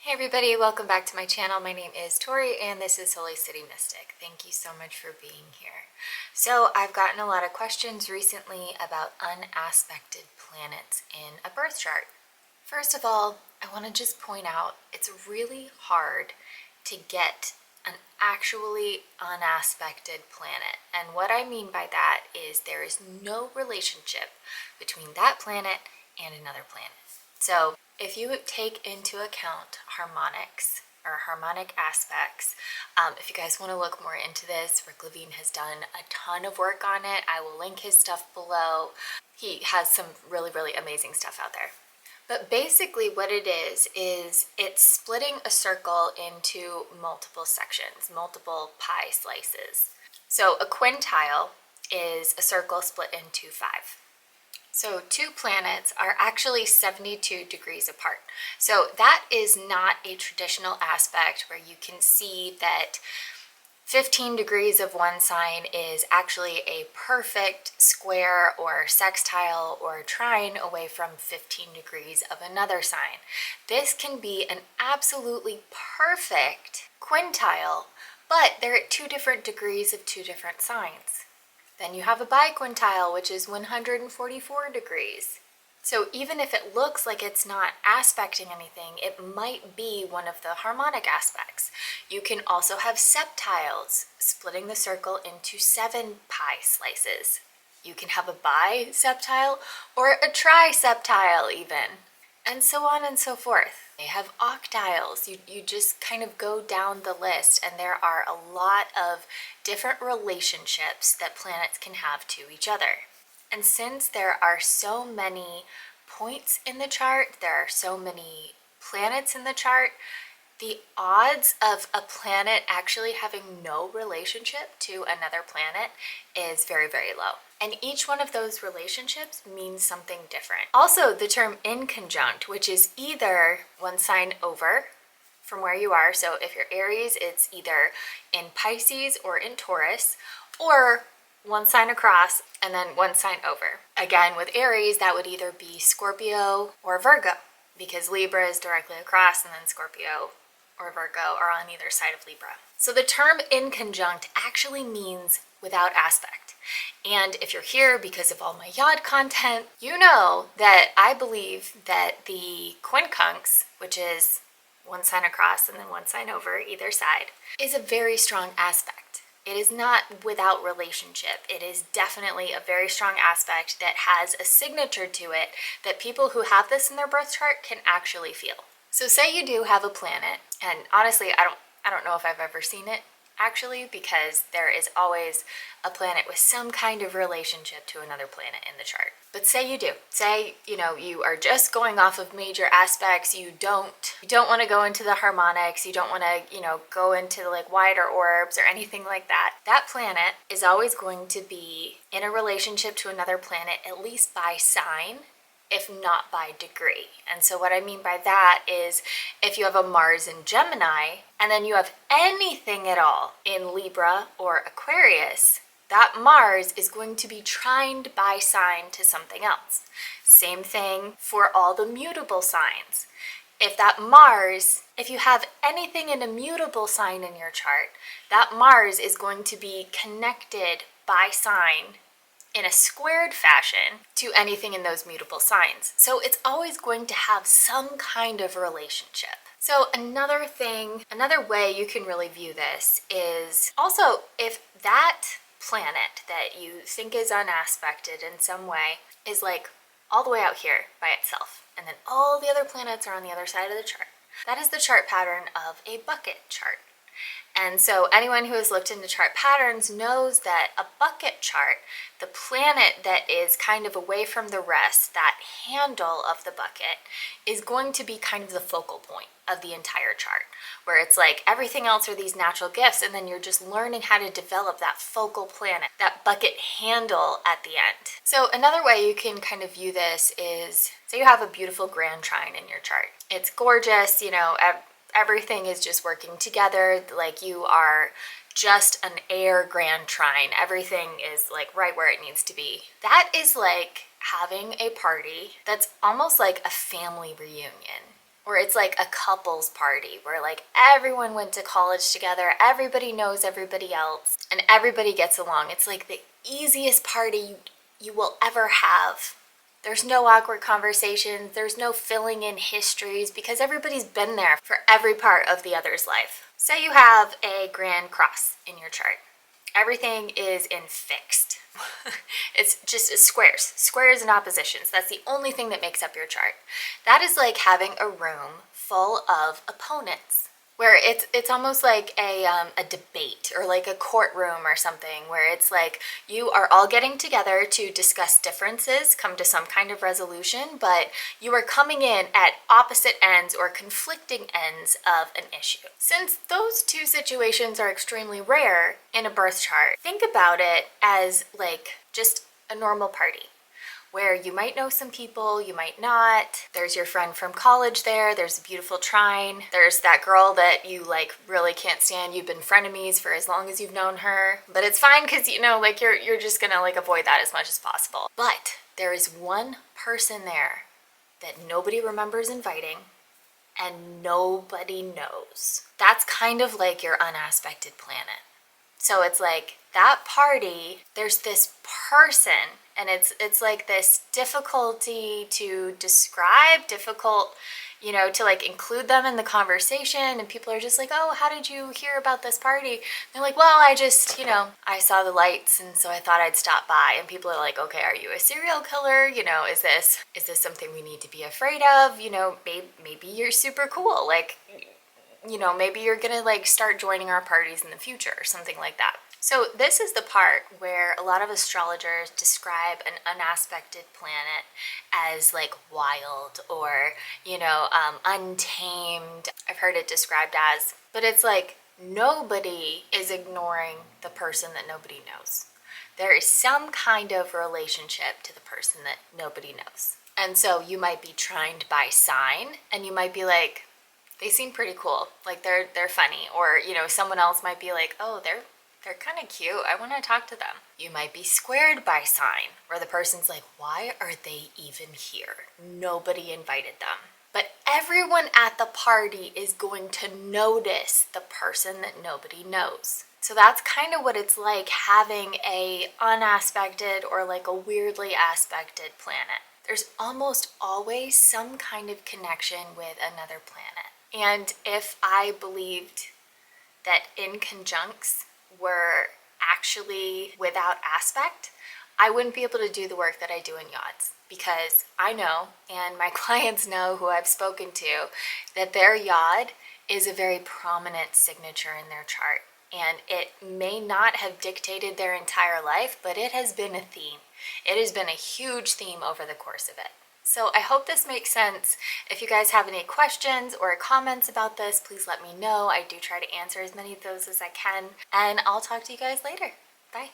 Hey everybody, welcome back to my channel. My name is Tori and this is Holy City Mystic. Thank you so much for being here. So I've gotten a lot of questions recently about unaspected planets in a birth chart. First of all, I want to just point out it's really hard to get an actually unaspected planet. And what I mean by that is there is no relationship between that planet and another planet. So if you take into account harmonics or harmonic aspects, if you guys want to look more into this, Rick Levine has done a ton of work on it. I will link his stuff below. He has some really amazing stuff out there. But basically what it is it's splitting a circle into multiple sections, multiple pie slices. So a quintile is a circle split into 5. So 2 planets are actually 72 degrees apart. So that is not a traditional aspect where you can see that 15 degrees of one sign is actually a perfect square or sextile or trine away from 15 degrees of another sign. This can be an absolutely perfect quintile, but they're at 2 different degrees of 2 different signs. Then you have a biquintile, which is 144 degrees. So even if it looks like it's not aspecting anything, it might be one of the harmonic aspects. You can also have septiles, splitting the circle into 7 pie slices. You can have a biseptile or a triseptile even, and so on and so forth. They have octiles. You just kind of go down the list, and there are a lot of different relationships that planets can have to each other. And since there are so many points in the chart, there are so many planets in the chart, the odds of a planet actually having no relationship to another planet is very low. And each one of those relationships means something different. Also, the term inconjunct, which is either one sign over from where you are, so if you're Aries, it's either in Pisces or in Taurus, or one sign across and then one sign over. Again, with Aries, that would either be Scorpio or Virgo, because Libra is directly across and then Scorpio or Virgo are on either side of Libra. So the term inconjunct actually means without aspect. And if you're here because of all my yod content, you know that I believe that the quincunx, which is one sign across and then one sign over either side, is a very strong aspect. It is not without relationship. It is definitely a very strong aspect that has a signature to it that people who have this in their birth chart can actually feel. So say you do have a planet, and honestly, I don't know if I've ever seen it actually, because there is always a planet with some kind of relationship to another planet in the chart. But say you do. Say, you are just going off of major aspects. You don't want to go into the harmonics. You don't want to, go into like wider orbs or anything like that. That planet is always going to be in a relationship to another planet, at least by sign, if not by degree. And so what I mean by that is if you have a Mars in Gemini and then you have anything at all in Libra or Aquarius, that Mars is going to be trined by sign to something else. Same thing for all the mutable signs. If you have anything in a mutable sign in your chart, that Mars is going to be connected by sign in a squared fashion to anything in those mutable signs. So it's always going to have some kind of relationship. So another way you can really view this is also if that planet that you think is unaspected in some way is like all the way out here by itself, and then all the other planets are on the other side of the chart. That is the chart pattern of a bucket chart. And so anyone who has looked into chart patterns knows that a bucket chart, the planet that is kind of away from the rest, that handle of the bucket, is going to be kind of the focal point of the entire chart, where it's like everything else are these natural gifts, and then you're just learning how to develop that focal planet, that bucket handle at the end. So another way you can kind of view this is, say you have a beautiful grand trine in your chart. It's gorgeous, everything is just working together, like you are just an air grand trine. Everything is like right where it needs to be. That is like having a party that's almost like a family reunion. Or it's like a couples party where like everyone went to college together, everybody knows everybody else, and everybody gets along. It's like the easiest party you will ever have. There's no awkward conversations, there's no filling in histories because everybody's been there for every part of the other's life. Say you have a grand cross in your chart. Everything is in fixed. It's just squares and oppositions. That's the only thing that makes up your chart. That is like having a room full of opponents, where it's almost like a debate or like a courtroom or something, where it's like you are all getting together to discuss differences, come to some kind of resolution, but you are coming in at opposite ends or conflicting ends of an issue. Since those two situations are extremely rare in a birth chart, think about it as like just a normal party, where you might know some people, you might not. There's your friend from college there, there's a beautiful Trine, there's that girl that you like really can't stand, you've been frenemies for as long as you've known her. But it's fine because you know, like you're just gonna like avoid that as much as possible. But there is one person there that nobody remembers inviting and nobody knows. That's kind of like your unaspected planet. So it's like that party, there's this person, and it's like this difficulty to describe, difficult, you know, to like include them in the conversation, and people are just like, oh, how did you hear about this party? And they're like, well, I just, you know, I saw the lights and so I thought I'd stop by. And people are like, okay, are you a serial killer? You know, is this something we need to be afraid of? You know, maybe you're super cool, like, you know, maybe you're gonna like start joining our parties in the future or something like that. So this is the part where a lot of astrologers describe an unaspected planet as like wild or, you know, untamed. I've heard it described as, but it's like nobody is ignoring the person that nobody knows. There is some kind of relationship to the person that nobody knows. And so you might be trined by sign, and you might be like, they seem pretty cool, like they're funny, or you know, someone else might be like, oh, they're kind of cute, I want to talk to them. You might be squared by sign, where the person's like, why are they even here? Nobody invited them. But everyone at the party is going to notice the person that nobody knows. So that's kind of what it's like having a unaspected or like a weirdly aspected planet. There's almost always some kind of connection with another planet. And if I believed that inconjuncts were actually without aspect, I wouldn't be able to do the work that I do in yachts, because I know, and my clients know who I've spoken to, that their yod is a very prominent signature in their chart. And it may not have dictated their entire life, but it has been a theme. It has been a huge theme over the course of it. So I hope this makes sense. If you guys have any questions or comments about this, please let me know. I do try to answer as many of those as I can, and I'll talk to you guys later. Bye.